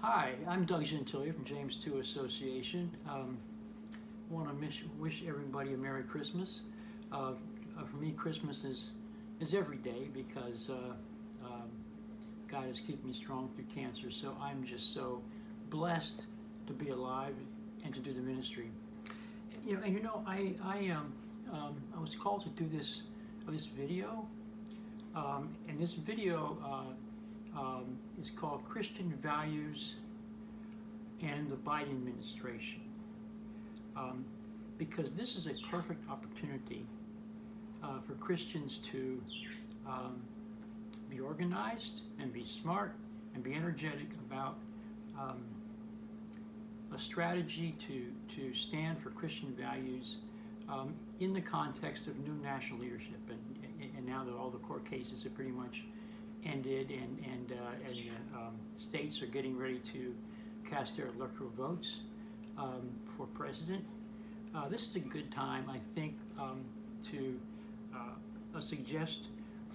Hi, I'm Doug Gentili from James 2 Association. Want to wish everybody a Merry Christmas. For me, Christmas is every day because God has kept me strong through cancer. So I'm just so blessed to be alive and to do the ministry. I was called to do this video, and this video is called Christian Values and the Biden Administration. Because this is a perfect opportunity for Christians to be organized and be smart and be energetic about a strategy to stand for Christian values in the context of new national leadership. And now that all the court cases have pretty much ended and states are getting ready to cast their electoral votes for president, this is a good time, I think, to suggest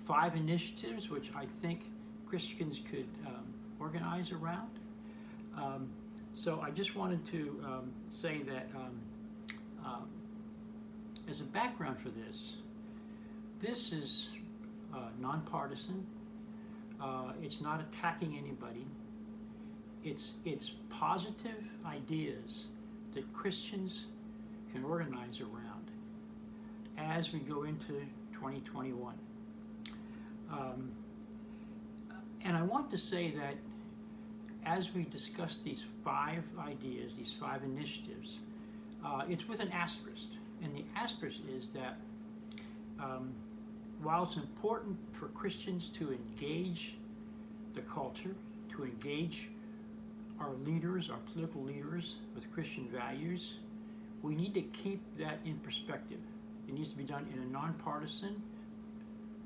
5 initiatives which I think Christians could organize around. So I just wanted to say that as a background for this is nonpartisan. It's not attacking anybody. It's positive ideas that Christians can organize around as we go into 2021. And I want to say that as we discuss these 5 ideas, these 5 initiatives, it's with an asterisk. And the asterisk is that while it's important for Christians to engage the culture, to engage our leaders, our political leaders with Christian values, we need to keep that in perspective. It needs to be done in a nonpartisan,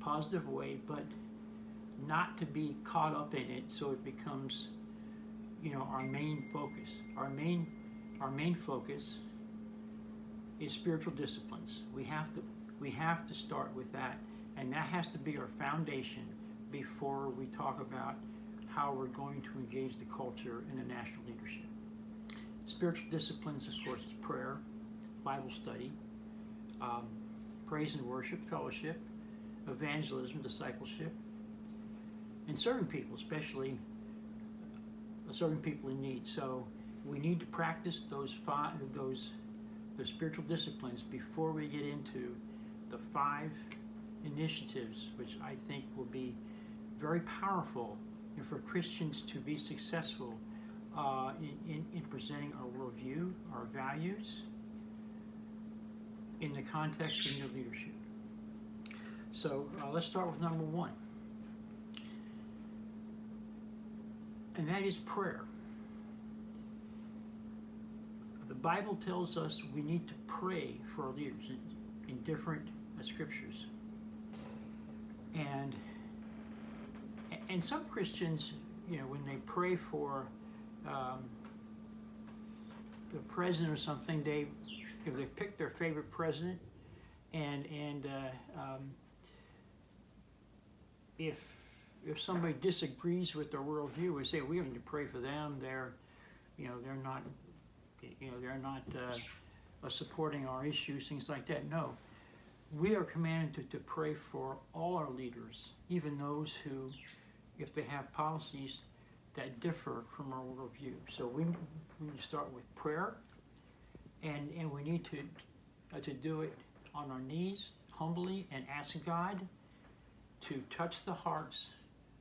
positive way, but not to be caught up in it so it becomes, our main focus. Our main focus is spiritual disciplines. We have to start with that, and that has to be our foundation before we talk about how we're going to engage the culture in the national leadership. Spiritual disciplines, of course, is prayer, Bible study, praise and worship, fellowship, evangelism, discipleship, and serving people, especially serving people in need. So we need to practice those spiritual disciplines before we get into the 5 initiatives, which I think will be very powerful for Christians to be successful in presenting our worldview, our values, in the context of new leadership. So let's start with number 1. And that is prayer. The Bible tells us we need to pray for our leaders in different scriptures. And some Christians, when they pray for the president or something, they pick their favorite president, and if somebody disagrees with their worldview, we say we need to pray for them. They're not supporting our issues, things like that. No, we are commanded to pray for all our leaders, even those who, if they have policies that differ from our worldview. So we need to start with prayer, and we need to do it on our knees, humbly, and ask God to touch the hearts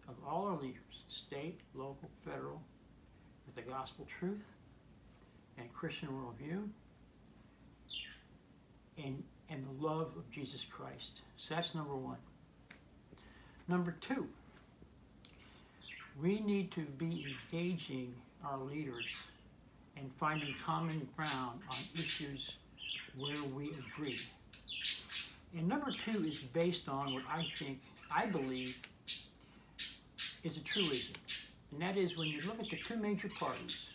of all our leaders, state, local, federal, with the gospel truth and Christian worldview and the love of Jesus Christ. So that's number 1. Number 2, we need to be engaging our leaders and finding common ground on issues where we agree. And number 2 is based on what I believe is a truism. And that is, when you look at the 2 major parties,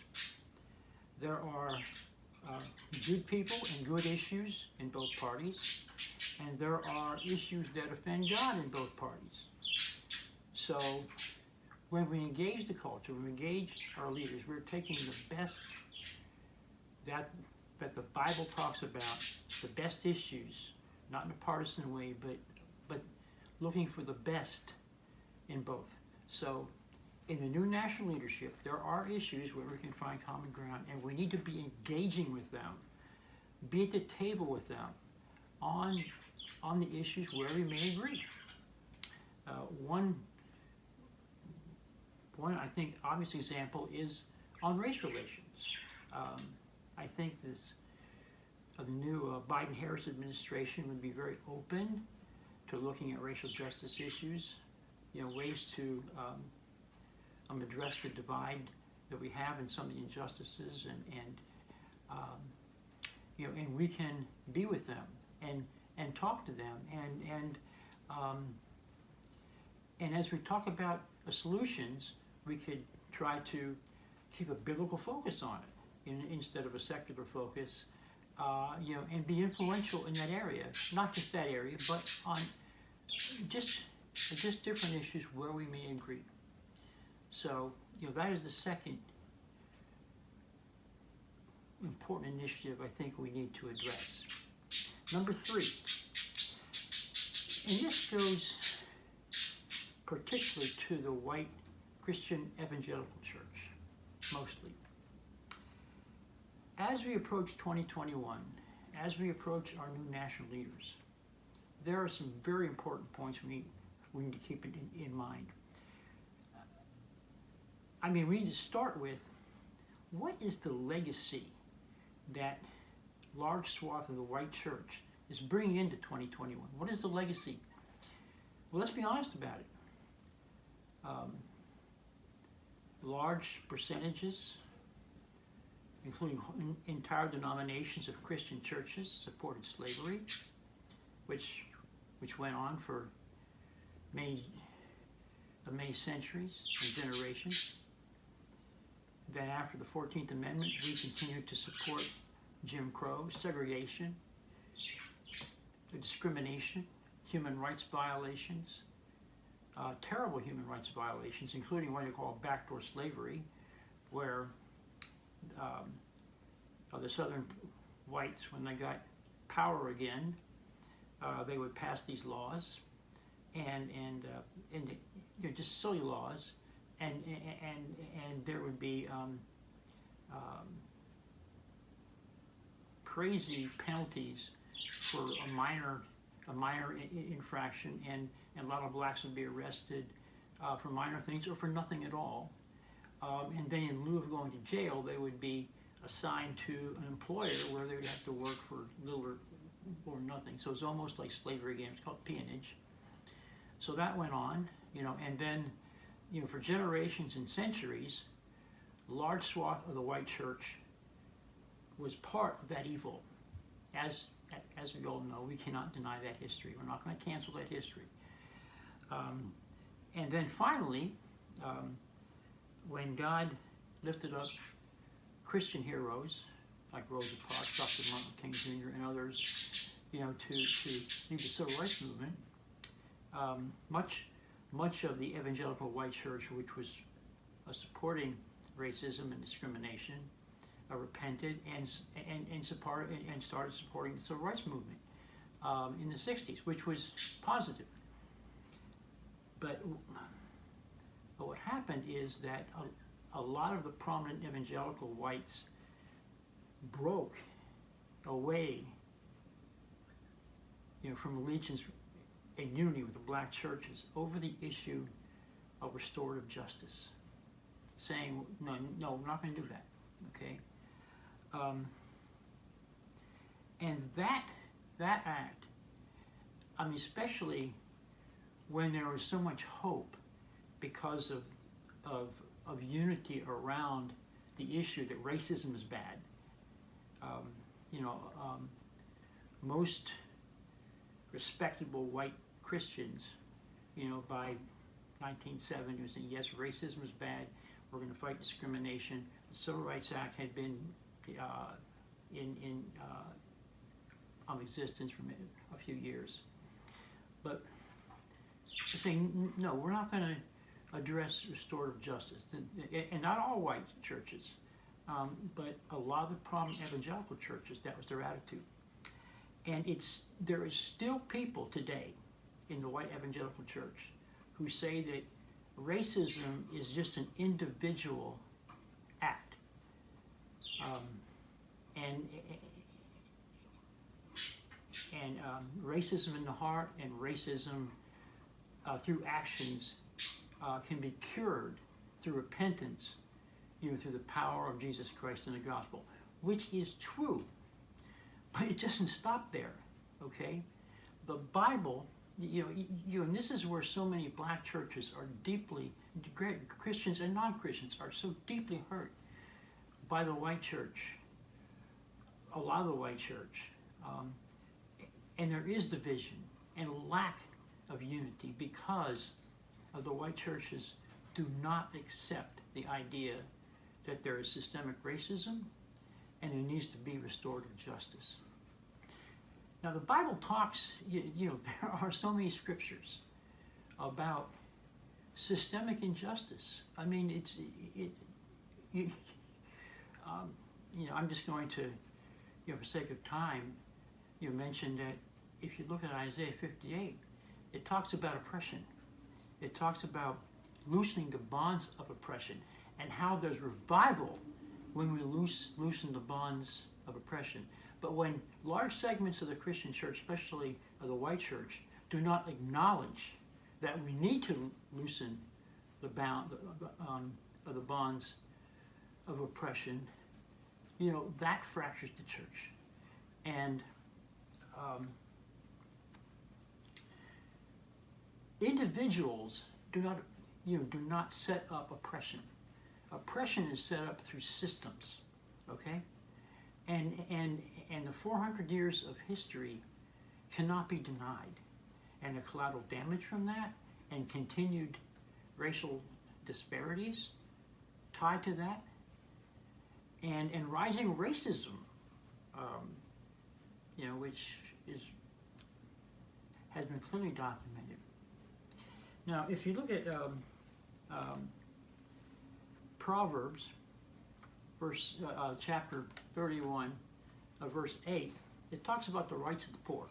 there are good people and good issues in both parties, and there are issues that offend God in both parties. So when we engage the culture, when we engage our leaders, we're taking the best that the Bible talks about, the best issues, not in a partisan way, but looking for the best in both. So in the new national leadership, there are issues where we can find common ground, and we need to be engaging with them, be at the table with them on the issues where we may agree. One I think obvious example is on race relations. I think the new Biden-Harris administration would be very open to looking at racial justice issues, ways to address the divide that we have and some of the injustices, and we can be with them and talk to them, and as we talk about the solutions, we could try to keep a biblical focus on it instead of a secular focus, and be influential in that area, not just that area, but on just different issues where we may agree. So, that is the second important initiative I think we need to address. Number 3, and this goes particularly to the white Christian evangelical church, mostly. As we approach 2021, as we approach our new national leaders, there are some very important points we need to keep in mind. We need to start with, what is the legacy that large swath of the white church is bringing into 2021? What is the legacy? Well, let's be honest about it. Large percentages, including entire denominations of Christian churches, supported slavery, which went on for many centuries and generations. Then after the 14th Amendment, we continued to support Jim Crow, segregation, the discrimination, human rights violations, terrible human rights violations, including what they call backdoor slavery, where the Southern whites, when they got power again, they would pass these laws, and just silly laws, and there would be crazy penalties for a minor infraction, and a lot of blacks would be arrested for minor things or for nothing at all. And then in lieu of going to jail, they would be assigned to an employer where they would have to work for little or nothing. So it's almost like slavery again. It's called peonage. So that went on, and then, for generations and centuries, a large swath of the white church was part of that evil. As we all know, we cannot deny that history. We're not going to cancel that history. And then finally, when God lifted up Christian heroes like Rosa Parks, Dr. Martin King Jr., and others, to lead the civil rights movement, much of the evangelical white church, which was supporting racism and discrimination, repented and started supporting the civil rights movement in the 60s, which was positive. But what happened is that a lot of the prominent evangelical whites broke away, from allegiance and unity with the black churches over the issue of restorative justice, saying, no, we're not going to do that, okay? And that act, especially when there was so much hope because of unity around the issue that racism is bad. Most respectable white Christians, by 1970 were saying, yes, racism is bad, we're going to fight discrimination. The Civil Rights Act had been in existence for a few years. But saying, no, we're not going to address restorative justice. And not all white churches, but a lot of the prominent evangelical churches, that was their attitude. And there is still people today in the white evangelical church who say that racism is just an individual act. And racism in the heart and racism through actions can be cured through repentance, through the power of Jesus Christ and the gospel, which is true. But it doesn't stop there, okay? The Bible, and this is where so many black churches are deeply, Christians and non-Christians are so deeply hurt by the white church, a lot of the white church. And there is division and lack of unity because of the white churches do not accept the idea that there is systemic racism and there needs to be restorative justice. Now the Bible talks, there are so many scriptures about systemic injustice. I mean, I'm just going to, for sake of time, mention that if you look at Isaiah 58, it talks about oppression. It talks about loosening the bonds of oppression and how there's revival when we loosen the bonds of oppression. But when large segments of the Christian church, especially of the white church, do not acknowledge that we need to loosen the of the bonds of oppression, that fractures the church. And individuals do not set up oppression. Oppression is set up through systems, okay? And the 400 years of history cannot be denied. And the collateral damage from that and continued racial disparities tied to that and rising racism, which has been clearly documented. Now, if you look at Proverbs, chapter 31, verse 8, it talks about the rights of the poor.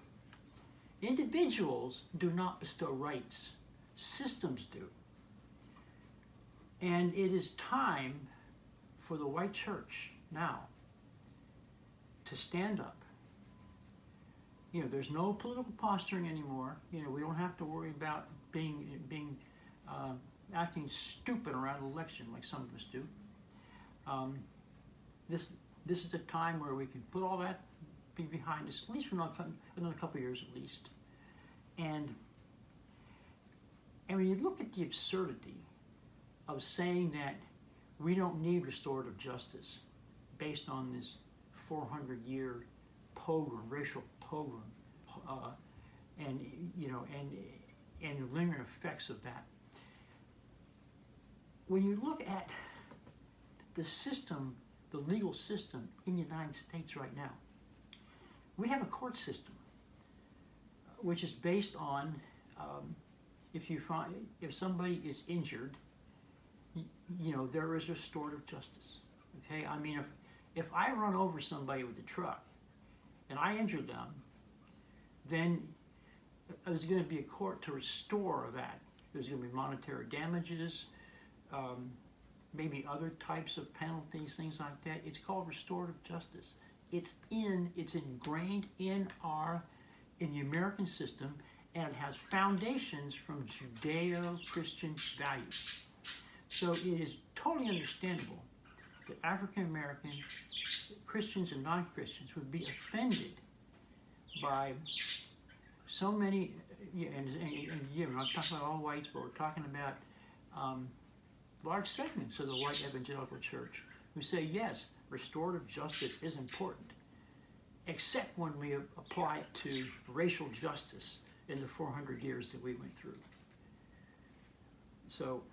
Individuals do not bestow rights, systems do. And it is time for the white church now to stand up. There's no political posturing anymore. We don't have to worry about acting stupid around an election like some of us do. This is a time where we can put all that behind us, at least for another couple of years at least. And when you look at the absurdity of saying that we don't need restorative justice based on this 400-year pogrom, racial pogrom, and the lingering effects of that. When you look at the system, the legal system in the United States right now, we have a court system which is based on if somebody is injured, there is restorative justice. Okay, I mean, if I run over somebody with a truck and I injure them, then there's going to be a court to restore that. There's going to be monetary damages, maybe other types of penalties, things like that. It's called restorative justice. It's ingrained in the American system, and it has foundations from Judeo-Christian values. So it is totally understandable that African American Christians and non-Christians would be offended by so many, and we're not talking about all whites, but we're talking about large segments of the white evangelical church who say, yes, restorative justice is important, except when we apply it to racial justice in the 400 years that we went through. So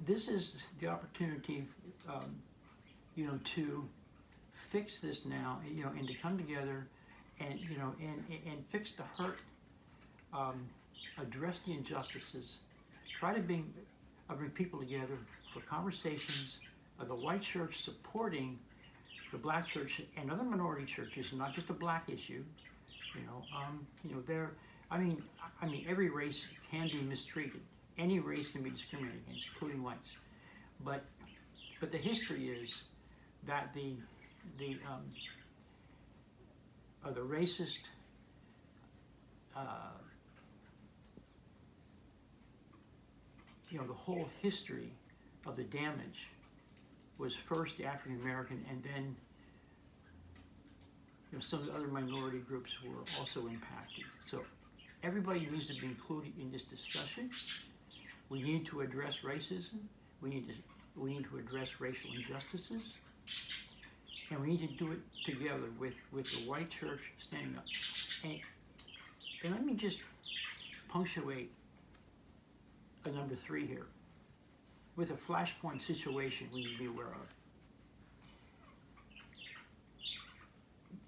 this is the opportunity, to fix this now, and to come together and fix the hurt, address the injustices, try to bring people together for conversations of the white church supporting the black church and other minority churches, not just a black issue. I mean, every race can be mistreated. Any race can be discriminated against, including whites. But the history is that the racist the whole history of the damage was first the African American, and then some of the other minority groups were also impacted. So everybody needs to be included in this discussion. We need to address racism. We need to address racial injustices, and we need to do it together with the white church standing up. And let me just punctuate a number 3 here. With a flashpoint situation we need to be aware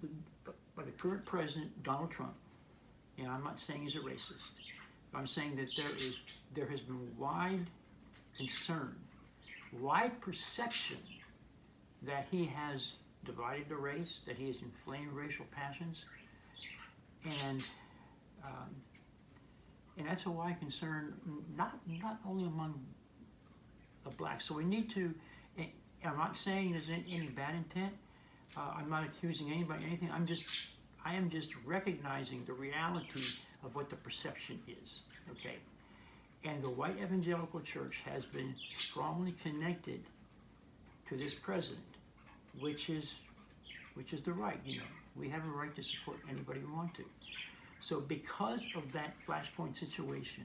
of. By the current president, Donald Trump, and I'm not saying he's a racist, but I'm saying that there has been wide concern, wide perception that he has divided the race, that he has inflamed racial passions, and that's a wide concern, not only among the blacks. So we need to, I'm not saying there's any bad intent, I'm not accusing anybody of anything, I am just recognizing the reality of what the perception is, okay? And the white evangelical church has been strongly connected to this president, which is the right, we have a right to support anybody we want to. So because of that flashpoint situation,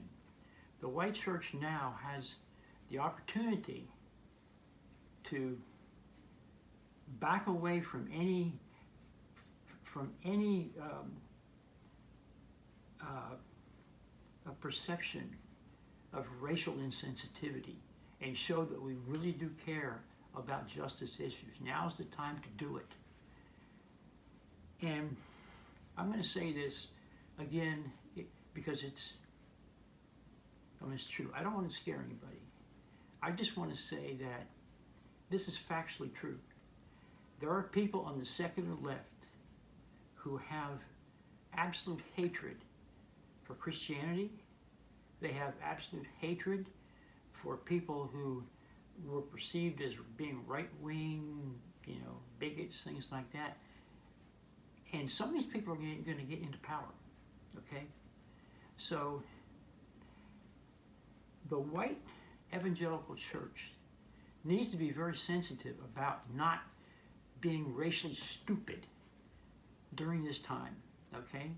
the white church now has the opportunity to back away from any a perception of racial insensitivity and show that we really do care about justice issues. Now's the time to do it. And I'm going to say this again because it's true. I don't want to scare anybody. I just want to say that this is factually true. There are people on the secular left who have absolute hatred for Christianity. They have absolute hatred for people who were perceived as being right-wing, bigots, things like that. And some of these people are going to get into power, okay? So the white evangelical church needs to be very sensitive about not being racially stupid during this time, okay?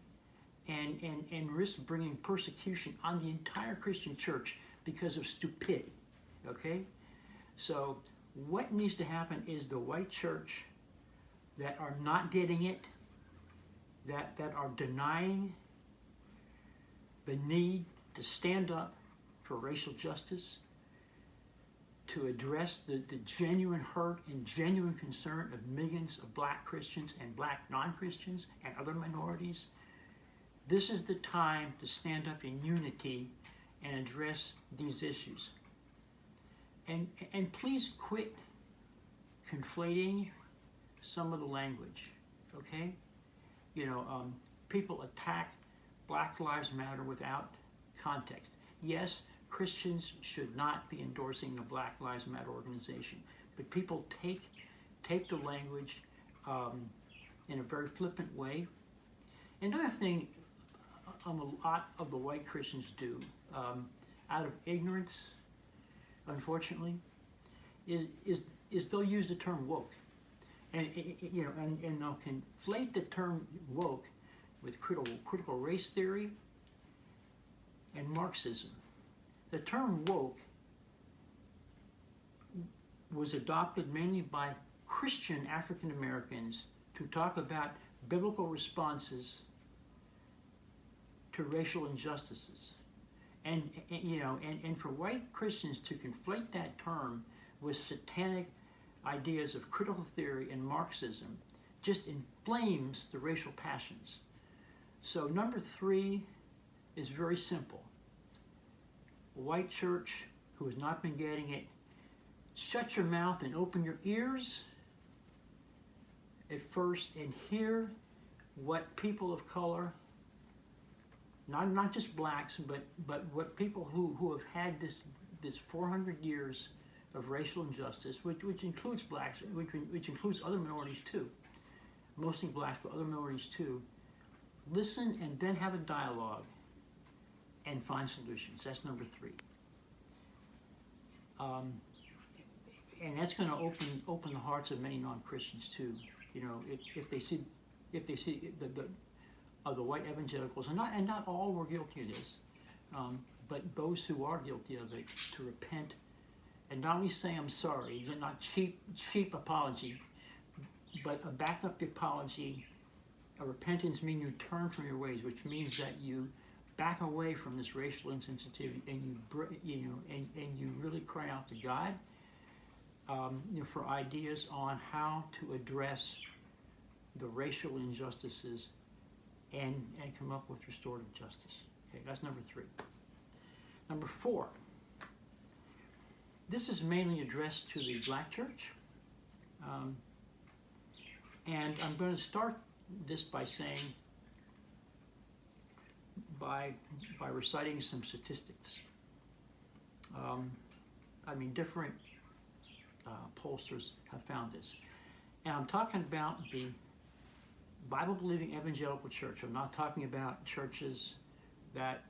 And risk bringing persecution on the entire Christian church because of stupidity, okay? So what needs to happen is the white church that are not getting it, that are denying the need to stand up for racial justice, to address the genuine hurt and genuine concern of millions of black Christians and black non-Christians and other minorities. This is the time to stand up in unity and address these issues. And please quit conflating some of the language, okay? People attack Black Lives Matter without context. Yes, Christians should not be endorsing the Black Lives Matter organization, but people take the language in a very flippant way. Another thing a lot of the white Christians do, out of ignorance, unfortunately, is they'll use the term woke, and they'll conflate the term woke with critical race theory and Marxism. The term woke was adopted mainly by Christian African Americans to talk about biblical responses to racial injustices. And for white Christians to conflate that term with satanic ideas of critical theory and Marxism just inflames the racial passions. So number 3 is very simple. white church who has not been getting it, shut your mouth and open your ears at first and hear what people of color, not just blacks, but what people who have had this 400 years of racial injustice, which includes blacks, which includes other minorities too, mostly blacks, but other minorities too, listen and then have a dialogue and find solutions. That's number 3. And that's going to open the hearts of many non-Christians too. You know, if they see the white evangelicals, and not all were guilty of this, but those who are guilty of it, to repent and not only say I'm sorry, not cheap apology, but back up the apology. A repentance means you turn from your ways, which means that you back away from this racial insensitivity and you really cry out to God for ideas on how to address the racial injustices and come up with restorative justice. Okay, that's number 3. Number 4. This is mainly addressed to the black church, and I'm going to start this by saying, by reciting some statistics. Different pollsters have found this, and I'm talking about the Bible-believing evangelical church. I'm not talking about churches that,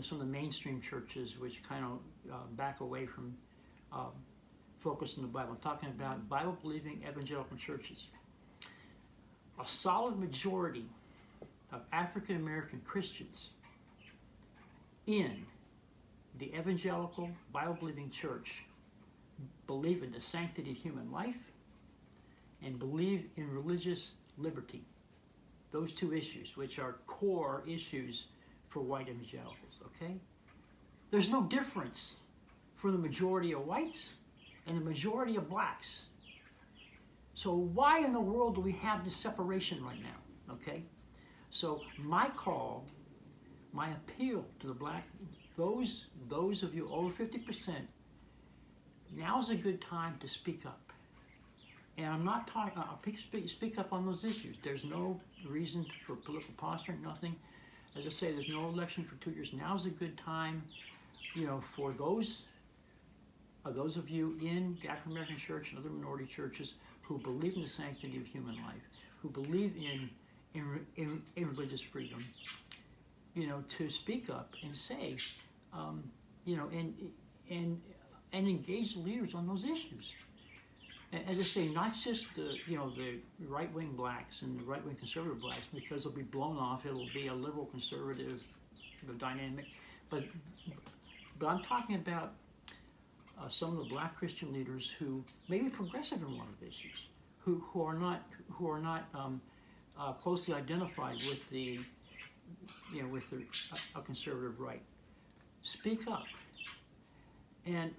some of the mainstream churches which kind of back away from focus on the Bible. I'm talking about Bible-believing evangelical churches. A solid majority of African American Christians in the evangelical Bible-believing church believe in the sanctity of human life and believe in religious liberty. Those 2 issues, which are core issues for white evangelicals, okay? There's no difference for the majority of whites and the majority of blacks. So why in the world do we have this separation right now, okay? So my call, my appeal to the black, those of you over 50%, now's a good time to speak up. And I'm not talking, speak up on those issues. There's no reason for political posturing, nothing. As I say, there's no election for 2 years. Now's a good time, for those of you in the African American church and other minority churches who believe in the sanctity of human life, who believe in religious freedom, to speak up and say, and engage the leaders on those issues. As I say, not just the right-wing blacks and the right-wing conservative blacks, because it'll be blown off. It'll be a liberal conservative dynamic, but I'm talking about some of the black Christian leaders who may be progressive in a lot of issues, who are not closely identified with the a conservative right. Speak up, and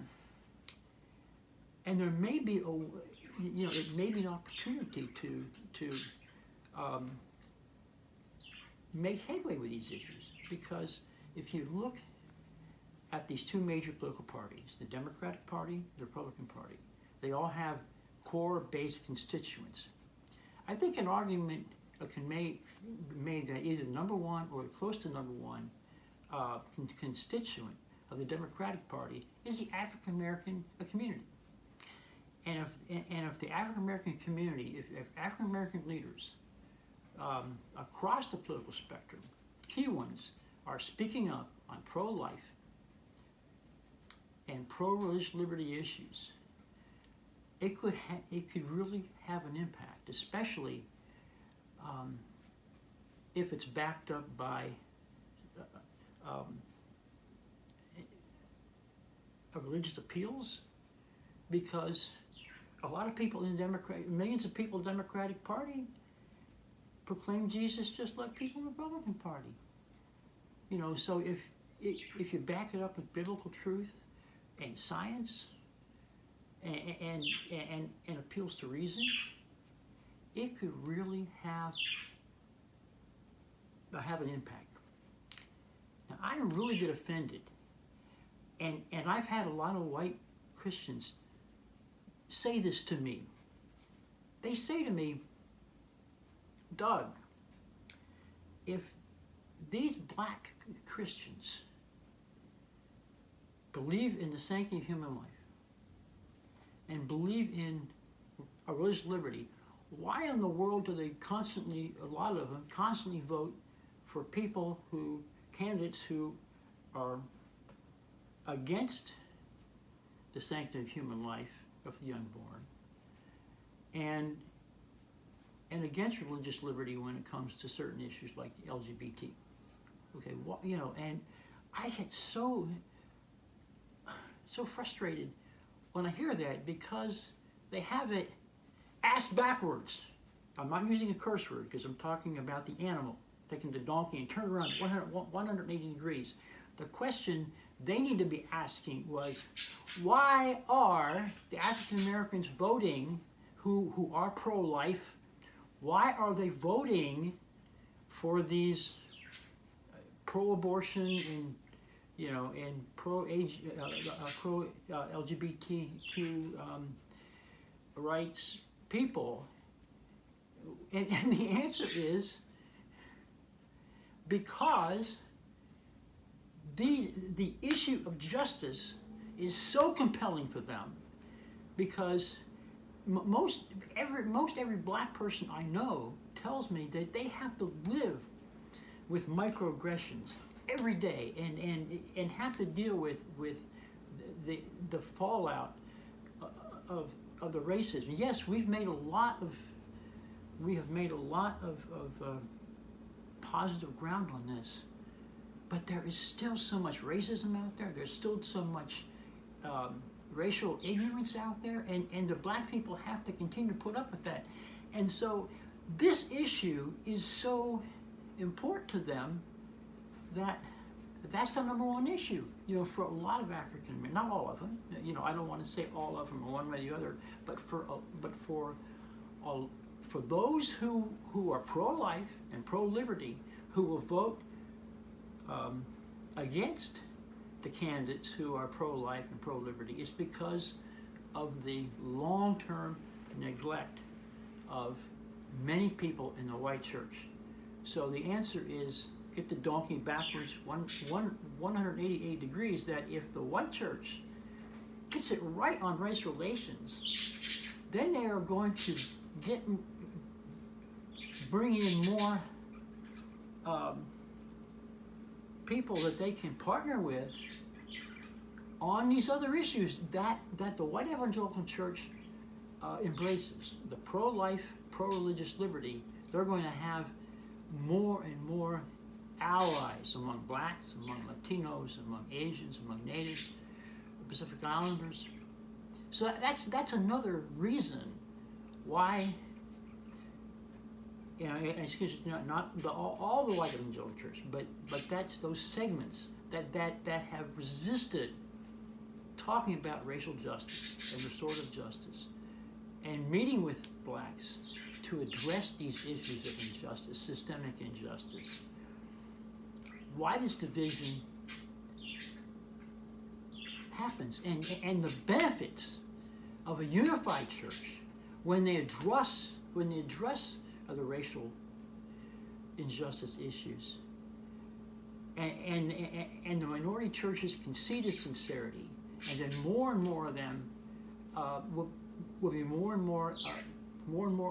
there may be it may be an opportunity to make headway with these issues, because if you look at these 2 major political parties, the Democratic Party, the Republican Party, they all have core-based constituents. I think an argument can be made that either number 1 or close to number 1 constituent of the Democratic Party is the African American community. And if the African American community, if African American leaders across the political spectrum, key ones, are speaking up on pro-life and pro-religious liberty issues, it could really have an impact, especially if it's backed up by religious appeals, because a lot of people in millions of people in the Democratic Party proclaim Jesus just like people in the Republican Party. So if you back it up with biblical truth and science and appeals to reason, it could really have an impact. Now, I really get offended And I've had a lot of white Christians say this to me. They say to me, Doug, if these black Christians believe in the sanctity of human life and believe in a religious liberty, why in the world do they constantly, a lot of them, constantly vote for candidates who are against the sanctity of human life of the unborn and against religious liberty when it comes to certain issues like the LGBT? Okay, well, and I get so frustrated when I hear that, because they have it asked backwards. I'm not using a curse word because I'm talking about the animal, taking the donkey and turn it around 180 degrees. The question they need to be asking was, why are the African Americans voting who are pro-life? Why are they voting for these pro-abortion and pro-age, LGBTQ rights people? And the answer is because the issue of justice is so compelling for them, because most every black person I know tells me that they have to live with microaggressions every day and have to deal with the fallout of the racism. Yes, we have made a lot of positive ground on this, but there is still so much racism out there. There's still so much racial ignorance out there, and the black people have to continue to put up with that. And so this issue is so important to them that's the number one issue, for a lot of African Americans. Not all of them, I don't want to say all of them or one way or the other, but for those who are pro-life and pro-liberty, who will vote against the candidates who are pro-life and pro-liberty, is because of the long-term neglect of many people in the white church. So the answer is, get the donkey backwards 188 degrees, that if the white church gets it right on race relations, then they are going to bring in more people that they can partner with on these other issues that the white evangelical church embraces. The pro-life, pro-religious liberty, they're going to have more and more allies among blacks, among Latinos, among Asians, among Natives, Pacific Islanders. So that's another reason why, excuse me, not all the white evangelical church, but that's those segments that have resisted talking about racial justice and restorative justice and meeting with blacks to address these issues of injustice, systemic injustice. Why this division happens, and the benefits of a unified church when they address the racial injustice issues, and the minority churches can see the sincerity, and then more and more of them will be more and more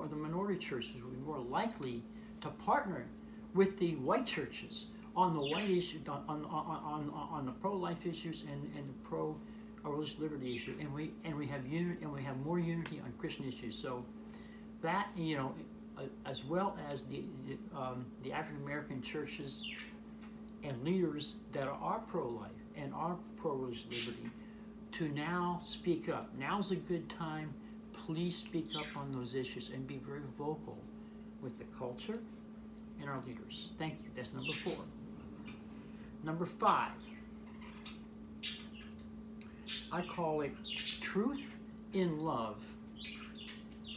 of the minority churches will be more likely to partner with the white churches on the white issue, on the pro-life issues and the pro-religious liberty issue, and we have more unity on Christian issues. So that, as well as the African American churches and leaders that are pro-life and are pro-religious liberty, to now speak up. Now's a good time. Please speak up on those issues and be very vocal with the culture and our leaders. Thank you. That's number 4. Number 5, I call it Truth in Love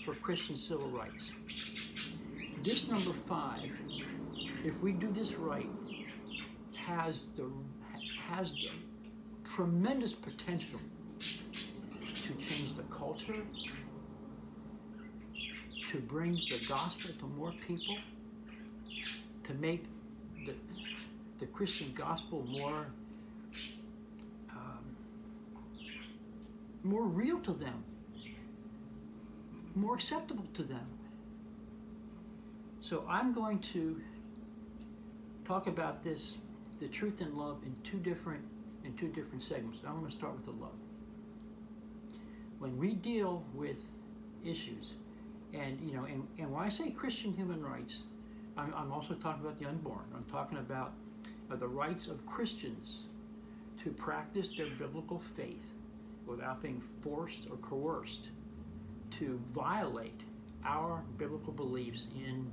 for Christian Civil Rights. This number 5, if we do this right, has the tremendous potential to change the culture, to bring the gospel to more people, to make the Christian gospel more real to them, more acceptable to them. So I'm going to talk about this, the truth and love, in two different segments. I'm going to start with the love. When we deal with issues, and when I say Christian human rights, I'm also talking about the unborn. I'm talking about the rights of Christians to practice their biblical faith without being forced or coerced to violate our biblical beliefs in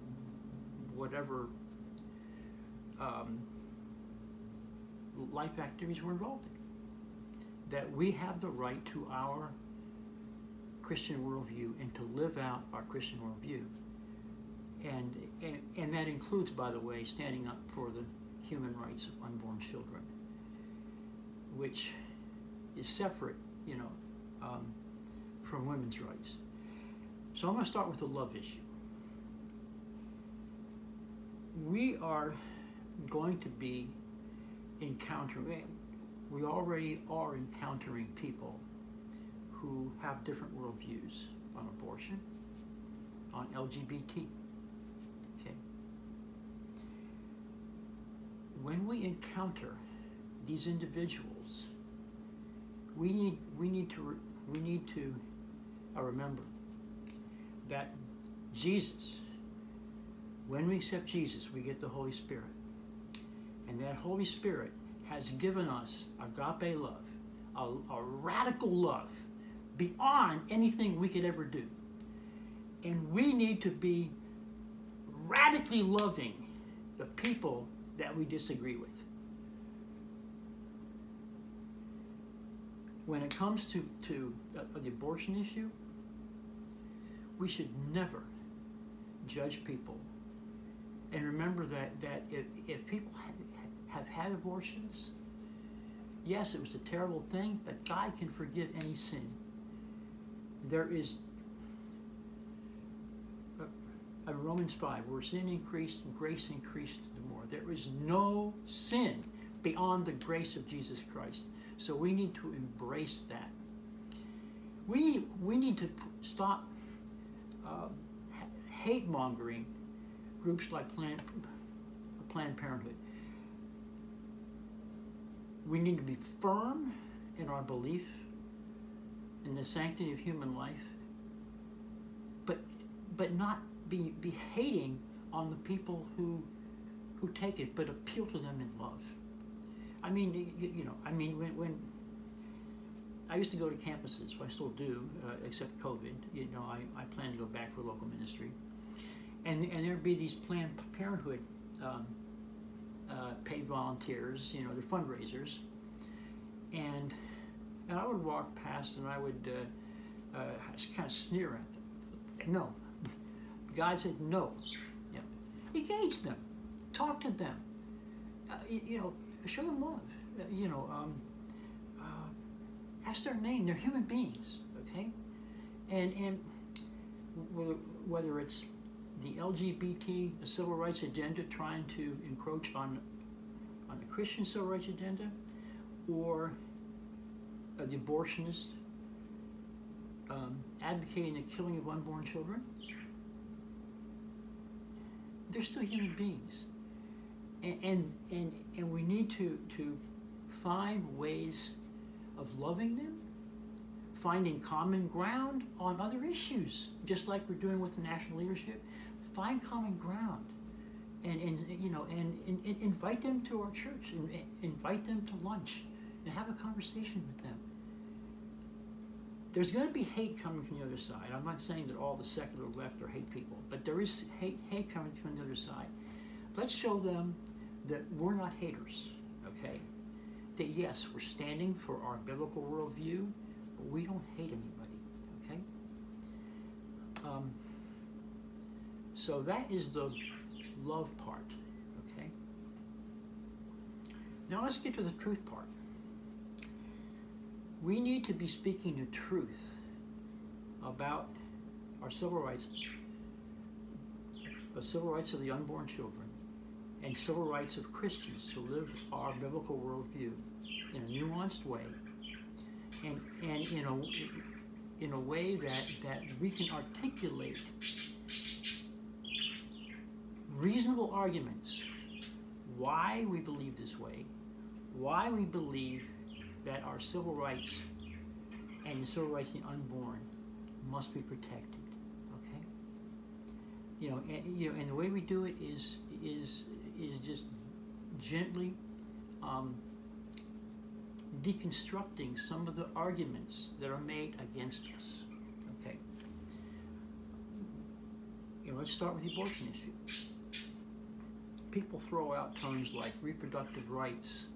whatever life activities we're involved in. That we have the right to our Christian worldview and to live out our Christian worldview. And that includes, by the way, standing up for the human rights of unborn children, which is separate, from women's rights. So I'm going to start with the love issue. We are going to be encountering, we already are encountering people who have different worldviews on abortion, on LGBT. Okay. When we encounter these individuals, we need to remember that Jesus, when we accept Jesus, we get the Holy Spirit. And that Holy Spirit has given us agape love, a radical love beyond anything we could ever do. And we need to be radically loving the people that we disagree with. When it comes to the abortion issue, we should never judge people. And remember that if people have had abortions, yes, it was a terrible thing, but God can forgive any sin. There is Romans 5, where sin increased and grace increased the more. There is no sin beyond the grace of Jesus Christ. So we need to embrace that. We need to stop hate-mongering groups like Planned Parenthood. We need to be firm in our belief in the sanctity of human life, but not be hating on the people who take it, but appeal to them in love. I mean, when I used to go to campuses, I still do, except COVID. I plan to go back for local ministry, and there'd be these Planned Parenthood paid volunteers, they're fundraisers, and I would walk past and I would kind of sneer at them. No, God said no. Engage them, talk to them, show them love. That's their name. They're human beings, okay? And whether it's the LGBT, the civil rights agenda trying to encroach on the Christian civil rights agenda, or the abortionists advocating the killing of unborn children, they're still human beings. And we need to find ways of loving them, finding common ground on other issues, just like we're doing with the national leadership. Find common ground, and invite them to our church, and invite them to lunch, and have a conversation with them. There's going to be hate coming from the other side. I'm not saying that all the secular left are hate people, but there is hate coming from the other side. Let's show them that we're not haters, okay? That yes, we're standing for our biblical worldview, but we don't hate anybody, okay? So that is the love part, okay? Now let's get to the truth part. we need to be speaking the truth about our civil rights, the civil rights of the unborn children, and civil rights of Christians to live our biblical worldview in a nuanced way, and in a way that we can articulate reasonable arguments why we believe this way, why we believe that our civil rights and the civil rights of the unborn must be protected. Okay? And the way we do it is just gently deconstructing some of the arguments that are made against us. Okay. Let's start with the abortion issue. People throw out terms like reproductive rights,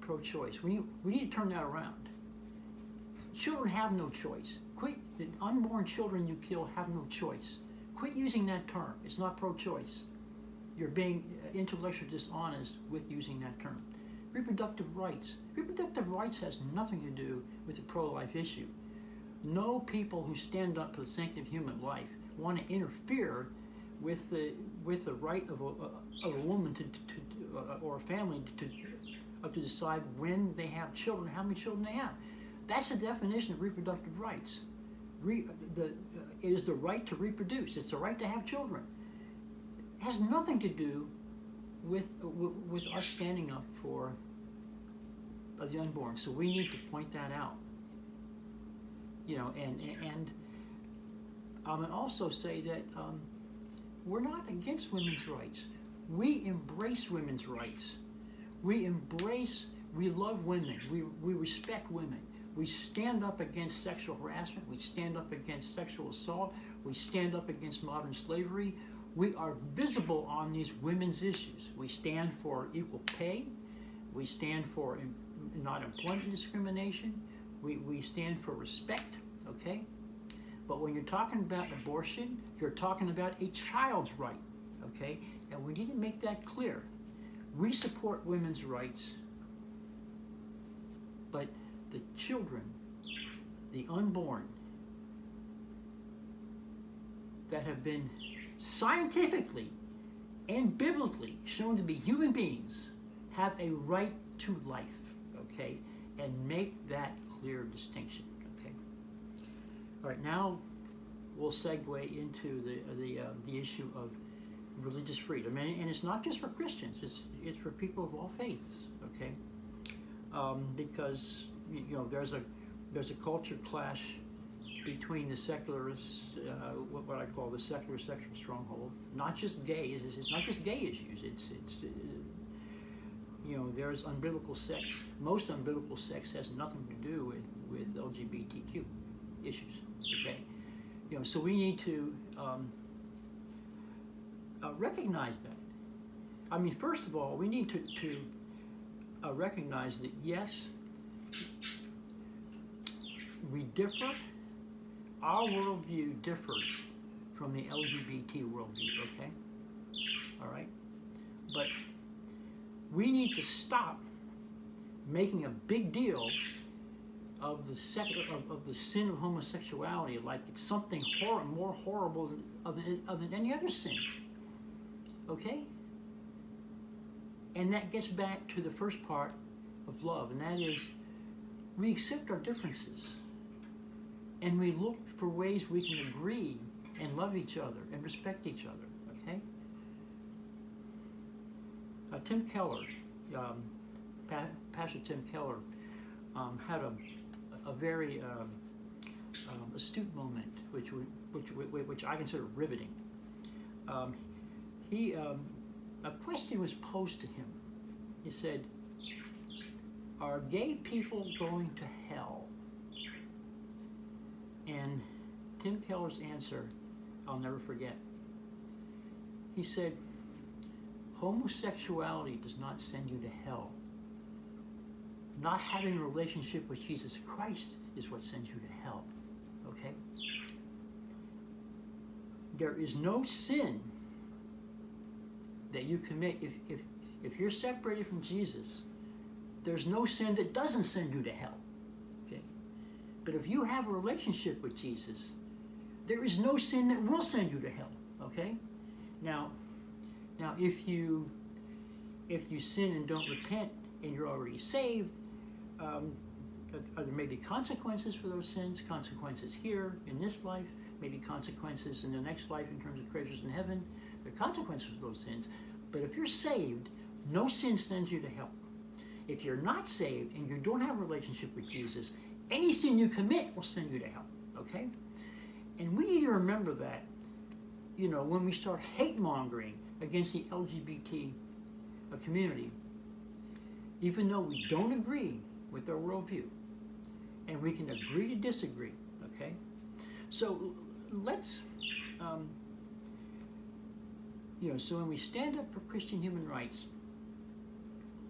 pro-choice. We need to turn that around. Children have no choice. Quit. The unborn children you kill have no choice. Quit using that term. It's not pro-choice. You're being intellectually dishonest with using that term. Reproductive rights. Reproductive rights has nothing to do with the pro-life issue. No people who stand up for the sanctity of human life want to interfere with the right of a woman or a family to decide when they have children, how many children they have. That's the definition of reproductive rights. It is the right to reproduce. It's the right to have children. It has nothing to do with us standing up for the unborn. So we need to point that out. And also say that we're not against women's rights. We embrace women's rights. We love women. We respect women. We stand up against sexual harassment. We stand up against sexual assault. We stand up against modern slavery. We are visible on these women's issues. We stand for equal pay. We stand for not employment discrimination. We stand for respect, okay? But when you're talking about abortion, you're talking about a child's right, okay? And we need to make that clear. We support women's rights, but the children, the unborn, that have been scientifically and biblically shown to be human beings have a right to life, okay? And make that clear distinction, okay? All right, now we'll segue into the issue of religious freedom, and it's not just for Christians; it's for people of all faiths, okay? Because there's a culture clash between the secularists, what I call the secular sexual stronghold. Not just gays. It's not just gay issues. It's there's unbiblical sex. Most unbiblical sex has nothing to do with LGBTQ issues. Okay, so we need to recognize that. I mean, first of all, we need to recognize that yes, we differ. Our worldview differs from the LGBT worldview. Okay, all right, but we need to stop making a big deal of the sin of homosexuality like it's something more horrible than any other sin. Okay? And that gets back to the first part of love, and that is we accept our differences and we look for ways we can agree and love each other and respect each other. Okay? Tim Keller, Pastor Tim Keller, had a very astute moment, which I consider riveting. A question was posed to him. He said, "Are gay people going to hell?" And Tim Keller's answer, I'll never forget. He said, "Homosexuality does not send you to hell. Not having a relationship with Jesus Christ is what sends you to hell." Okay? There is no sin that you commit if you're separated from Jesus. there's no sin that doesn't send you to hell. Okay? But if you have a relationship with Jesus, there is no sin that will send you to hell. Okay? Now if you sin and don't repent and you're already saved, there may be consequences for those sins, consequences here in this life, maybe consequences in the next life in terms of treasures in heaven. There are consequences for those sins. But if you're saved, no sin sends you to hell. If you're not saved and you don't have a relationship with Jesus, any sin you commit will send you to hell. Okay? And we need to remember that, when we start hate mongering against the LGBT community, even though we don't agree with their worldview, and we can agree to disagree, okay? So let's, so when we stand up for Christian human rights,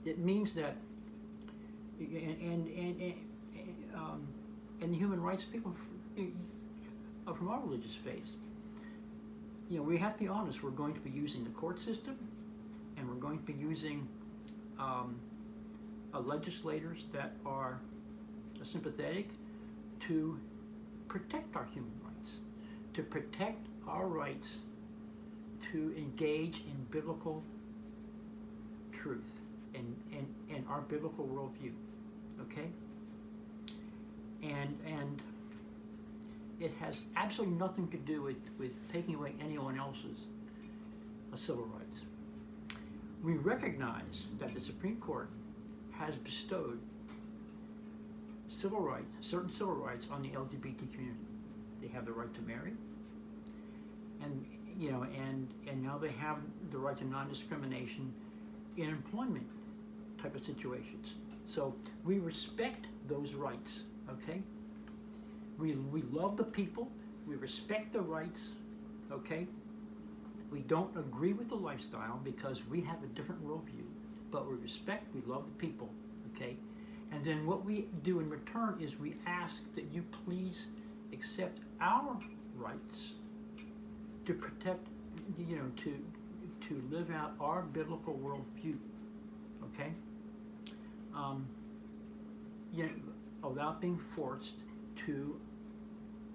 it means that, and the human rights people from our religious faiths, we have to be honest. We're going to be using the court system, and we're going to be using legislators that are sympathetic to protect our human rights, to protect our rights to engage in biblical truth and our biblical worldview, okay? And it has absolutely nothing to do with taking away anyone else's civil rights. We recognize that the Supreme Court has bestowed civil rights, certain civil rights, on the LGBT community. They have the right to marry, and now they have the right to non-discrimination in employment type of situations. So we respect those rights, okay? We love the people, we respect their rights, okay? We don't agree with the lifestyle because we have a different worldview, but we respect, we love the people, okay? And then what we do in return is we ask that you please accept our rights to protect, to live out our biblical worldview, okay? Without being forced to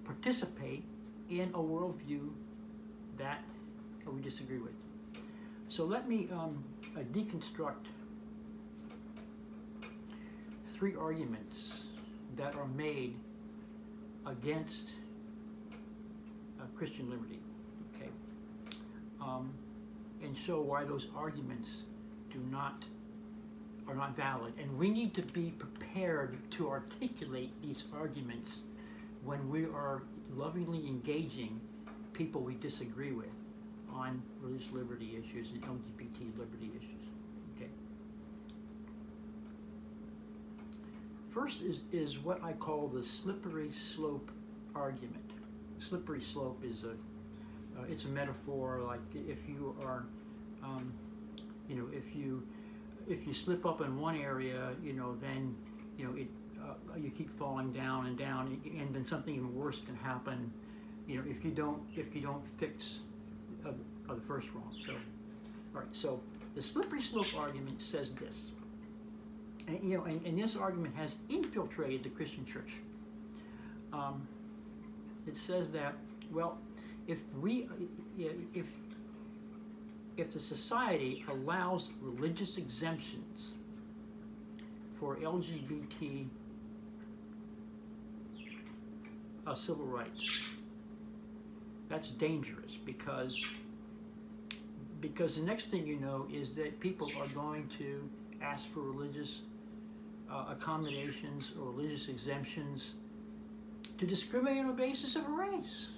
participate in a worldview that we disagree with. So let me deconstruct 3 arguments that are made against Christian liberty, okay? And show why those arguments are not valid. And we need to be prepared to articulate these arguments when we are lovingly engaging people we disagree with on religious liberty issues and LGBT liberty issues. Okay. First is what I call the slippery slope argument. Slippery slope is it's a metaphor, like if you are, if you slip up in one area, then you keep falling down and down, and then something even worse can happen, if you don't fix the first wrong. So, all right. So the slippery slope argument says this, and this argument has infiltrated the Christian church. It says that, well, if the society allows religious exemptions for LGBT civil rights, that's dangerous because the next thing you know is that people are going to ask for religious accommodations or religious exemptions to discriminate on the basis of race.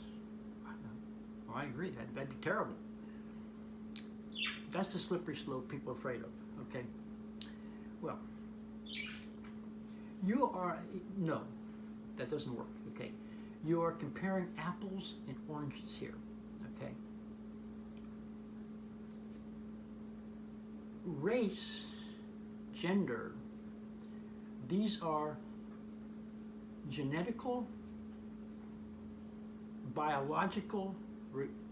Well, I agree, that'd be terrible. That's the slippery slope people are afraid of, okay? Well, no, that doesn't work, okay? You are comparing apples and oranges here, okay? Race, gender, these are genetical, biological,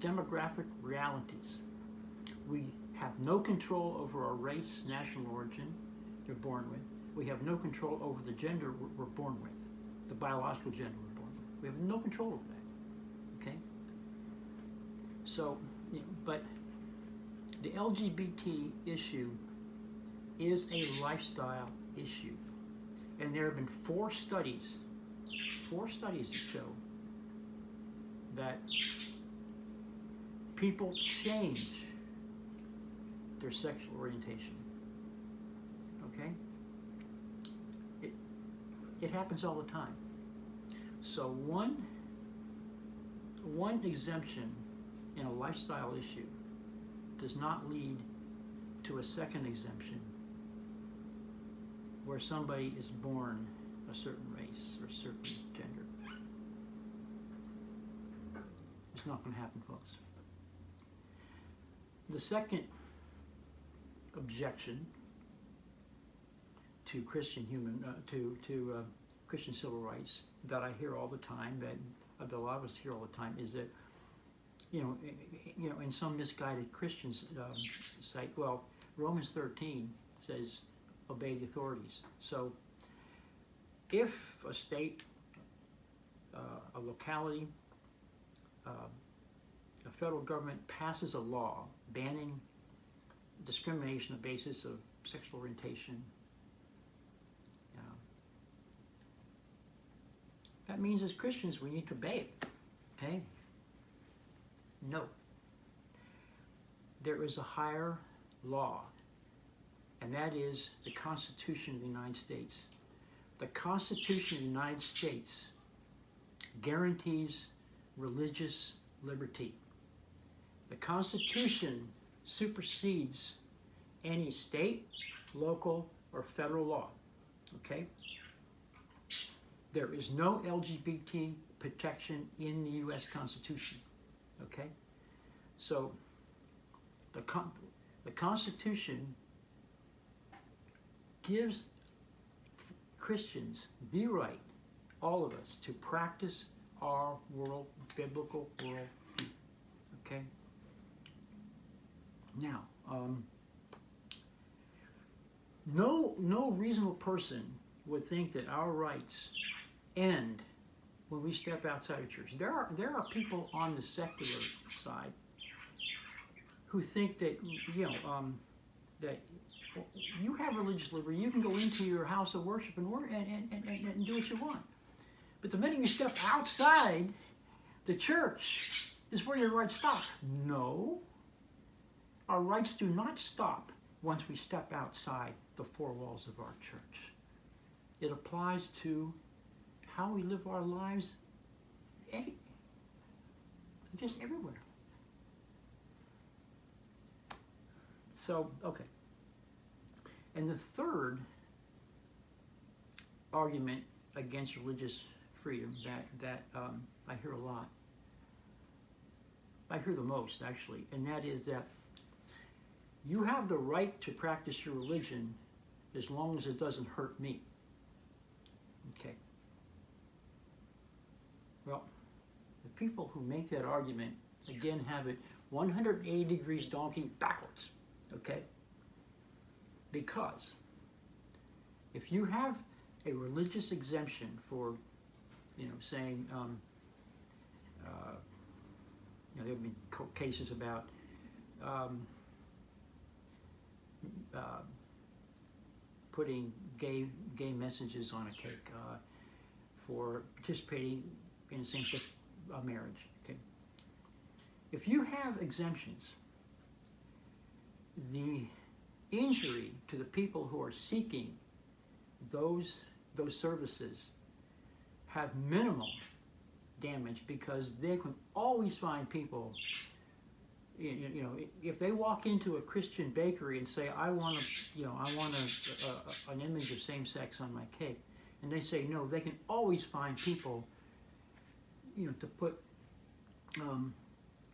demographic realities. We have no control over our race, national origin you're born with. we have no control over the gender we're born with, the biological gender we're born with. We have no control over that. Okay. So, but the LGBT issue is a lifestyle issue, and there have been four studies that show that people change their sexual orientation. Okay? It happens all the time. So one exemption in a lifestyle issue does not lead to a second exemption where somebody is born a certain race or a certain gender. It's not going to happen, folks. The second objection to Christian Christian civil rights that I hear all the time, that a lot of us hear all the time, is that in some misguided Christians cite, well, Romans 13 says obey the authorities. So if a state, a locality, a federal government passes a law banning discrimination on the basis of sexual orientation, that means as Christians we need to obey it. Okay? No. There is a higher law, and that is the Constitution of the United States. The Constitution of the United States guarantees religious liberty. The Constitution supersedes any state, local, or federal law. Okay? There is no LGBT protection in the U.S. Constitution. Okay? So, the Constitution gives Christians the right, all of us, to practice our biblical worldview. Okay? Now, no reasonable person would think that our rights end when we step outside of church. There are people on the secular side who think that that you have religious liberty. You can go into your house of worship and do what you want. But the minute you step outside the church is where your rights stop. No, our rights do not stop once we step outside the four walls of our church. It applies to how we live our lives just everywhere. So, okay. And the third argument against religious freedom that I hear a lot, I hear the most actually, and that is that you have the right to practice your religion as long as it doesn't hurt me. Okay. Well, the people who make that argument, again, have it 180 degrees donkey backwards. Okay? Because if you have a religious exemption for, saying, there have been cases about putting gay messages on a cake for participating in same-sex marriage. Okay, if you have exemptions, the injury to the people who are seeking those services have minimal damage because they can always find people. If they walk into a Christian bakery and say, I want an image of same-sex on my cake, and they say no, they can always find people, to put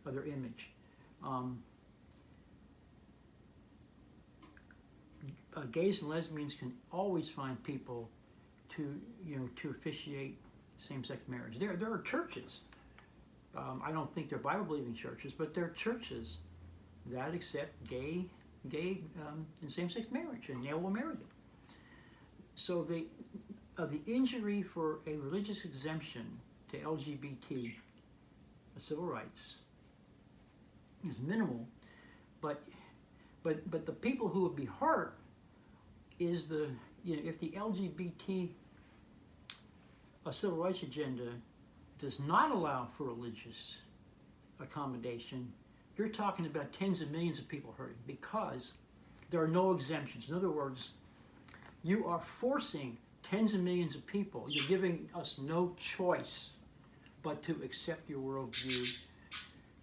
other image. Gays and lesbians can always find people to officiate same-sex marriage. There are churches. I don't think they're Bible-believing churches, but they're churches that accept gay and same-sex marriage, and they will marry them. So the injury for a religious exemption to LGBT civil rights is minimal, but the people who would be hurt is if the LGBT civil rights agenda does not allow for religious accommodation, you're talking about tens of millions of people hurting because there are no exemptions. In other words, you are forcing tens of millions of people. You're giving us no choice but to accept your worldview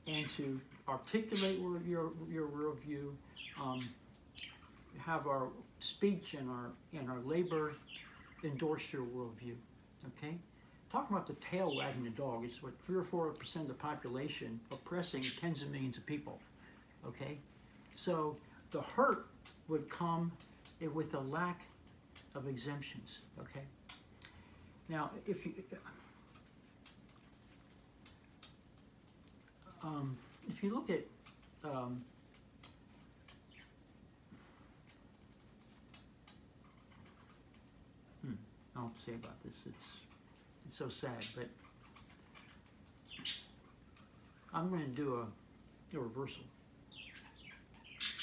and to articulate your worldview, have our speech and our labor endorse your worldview. Okay? Talking about the tail wagging the dog, it's what 3 or 4% of the population oppressing tens of millions of people. Okay? So the hurt would come with a lack of exemptions. Okay? Now, if you look at I don't say about this. It's so sad, but I'm going to do a reversal,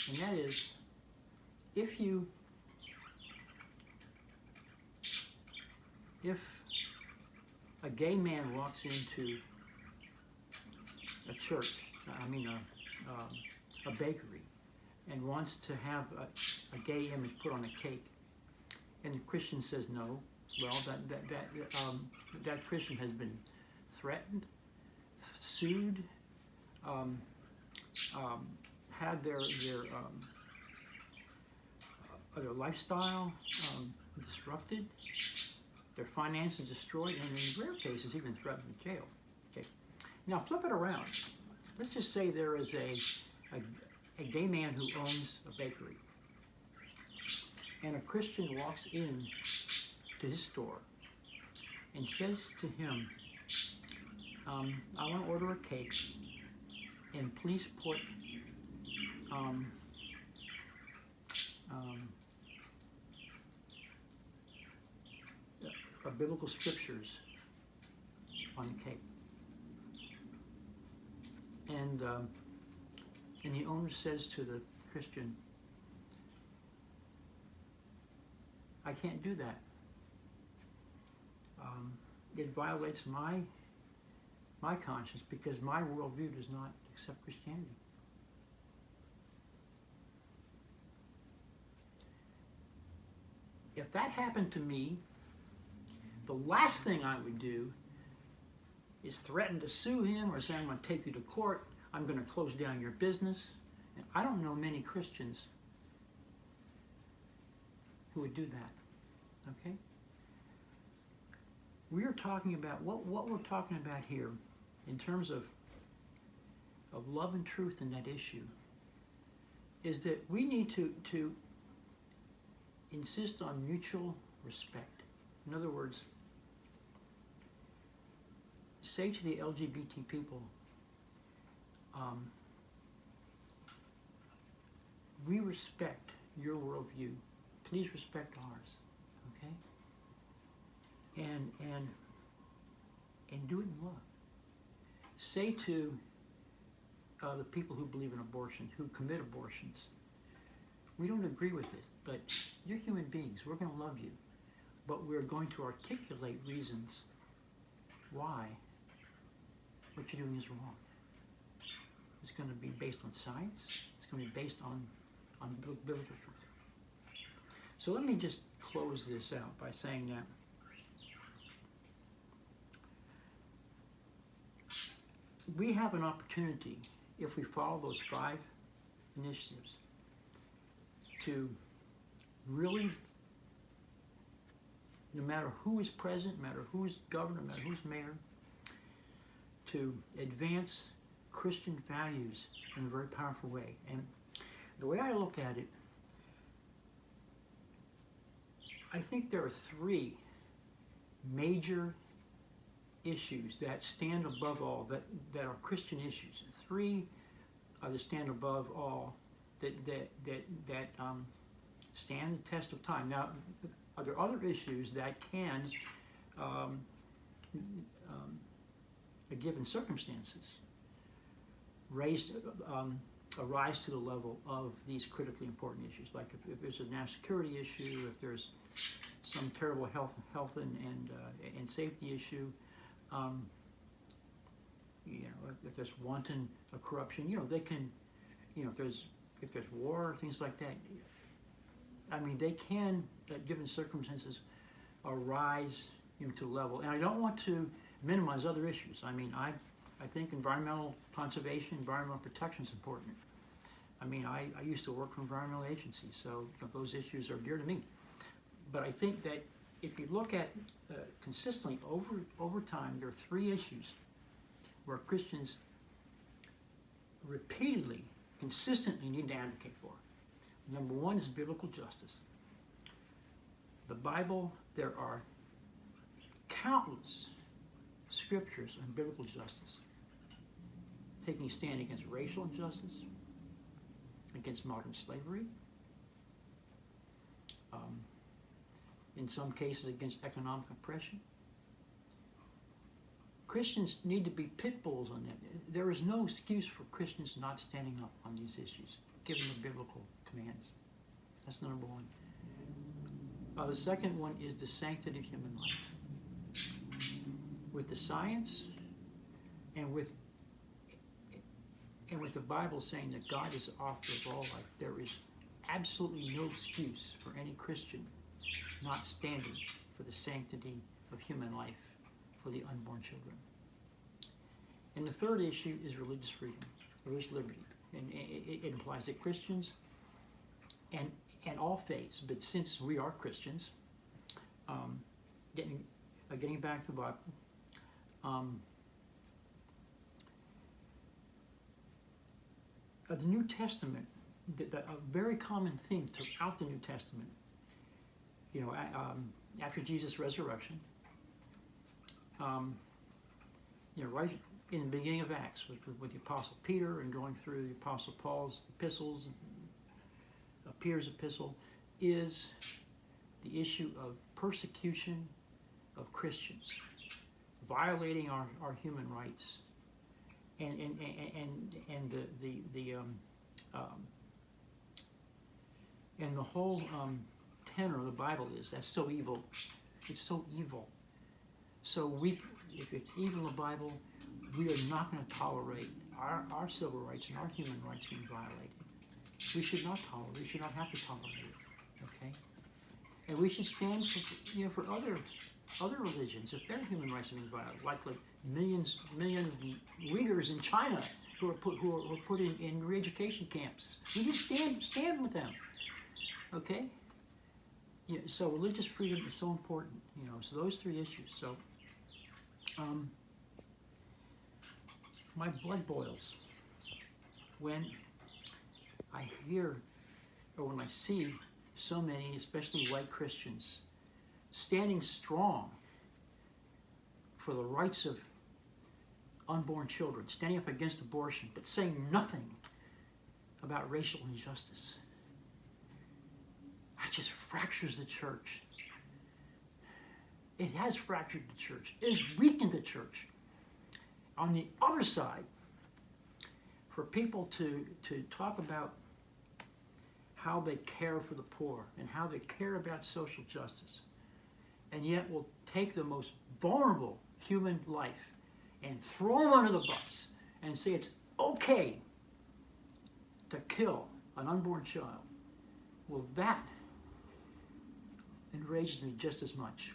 and that is if a gay man walks into a church, a bakery, and wants to have a gay image put on a cake, and the Christian says no, well, that Christian has been threatened, sued, had their lifestyle disrupted, their finances destroyed, and in rare cases even threatened with jail. Okay. Now flip it around. Let's just say there is a gay man who owns a bakery, and a Christian walks in to his store and says to him, I want to order a cake, and please put biblical scriptures on the cake. And the owner says to the Christian, I can't do that. It violates my conscience because my worldview does not accept Christianity. If that happened to me, the last thing I would do is threaten to sue him or say, I'm going to take you to court, I'm going to close down your business. And I don't know many Christians who would do that. Okay? We are talking about, what we're talking about here in terms of love and truth in that issue is that we need to insist on mutual respect. In other words, say to the LGBT people, we respect your worldview. Please respect ours, okay? And do it in love. Say to the people who believe in abortion, who commit abortions, we don't agree with it, but you're human beings. We're going to love you, but we're going to articulate reasons why what you're doing is wrong. It's going to be based on science. It's going to be based on biblical truth. So let me just close this out by saying that we have an opportunity, if we follow those 5 initiatives, to really, no matter who is president, no matter who is governor, no matter who's mayor, to advance Christian values in a very powerful way. And the way I look at it, I think there are 3 major issues that stand above all, that are Christian issues. 3 that stand above all, that stand the test of time. Now, are there other issues that can, given circumstances, arise to the level of these critically important issues? Like if there's a national security issue, if there's some terrible health and safety issue, if there's wanton corruption, they can, if there's war, things like that. I mean, they can, given circumstances, arise to a level. And I don't want to minimize other issues. I mean, I think environmental conservation, environmental protection is important. I mean, I used to work for environmental agencies, so those issues are dear to me. But I think that if you look at consistently over time, there are three issues where Christians repeatedly, consistently need to advocate for. Number one is biblical justice. The Bible, there are countless scriptures on biblical justice, taking a stand against racial injustice, against modern slavery, in some cases against economic oppression. Christians need to be pit bulls on that. There is no excuse for Christians not standing up on these issues, given the biblical commands. That's number one. The second one is the sanctity of human life. With the science and with the Bible saying that God is the author of all life, there is absolutely no excuse for any Christian not standing for the sanctity of human life for the unborn children. And the third issue is religious freedom, religious liberty. And it implies that Christians and all faiths, but since we are Christians, getting back to the Bible, the New Testament, a very common theme throughout the New Testament, after Jesus' resurrection, right in the beginning of Acts with the Apostle Peter and going through the Apostle Paul's epistles, Peter's epistle, is the issue of persecution of Christians, violating our human rights, and the whole tenor of the Bible is that's so evil. It's so evil. So if it's evil in the Bible, we are not going to tolerate our civil rights and our human rights being violated. We should not tolerate. We should not have to tolerate it. Okay, and we should stand for other religions if their human rights are being violated, like million Uyghurs in China who are put in re-education camps. We just stand with them. Okay. Yeah, so religious freedom is so important. So those three issues. So my blood boils when I hear or when I see so many, especially white Christians, standing strong for the rights of unborn children, standing up against abortion, but saying nothing about racial injustice. That just fractures the church. It has fractured the church. It has weakened the church. On the other side, for people to talk about how they care for the poor and how they care about social justice, and yet will take the most vulnerable human life and throw them under the bus and say it's okay to kill an unborn child. Well, that enrages me just as much.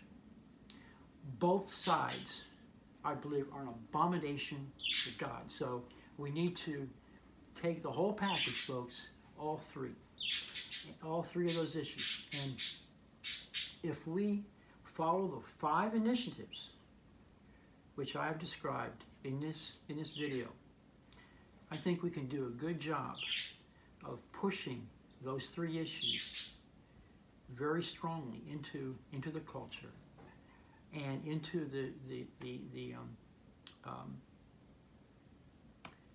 Both sides, I believe, are an abomination to God. So we need to take the whole package, folks, all three of those issues. And if we follow the 5 initiatives which I have described in this video, I think we can do a good job of pushing those 3 issues very strongly into the culture and into the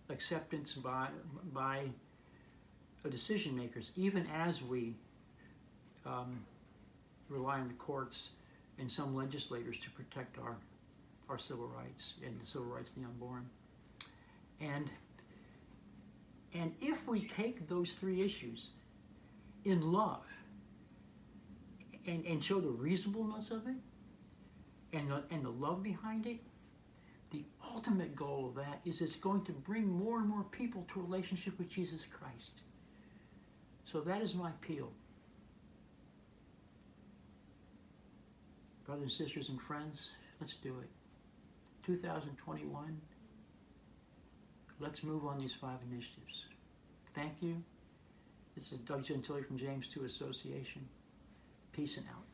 acceptance by decision makers, even as we rely on the courts and some legislators to protect our civil rights and the civil rights of the unborn. And if we take those three issues in love and show the reasonableness of it and the love behind it, the ultimate goal of that is it's going to bring more and more people to a relationship with Jesus Christ. So that is my appeal. Brothers and sisters and friends, let's do it. 2021, let's move on these 5 initiatives. Thank you. This is Doug Gentile from James II Association. Peace and out.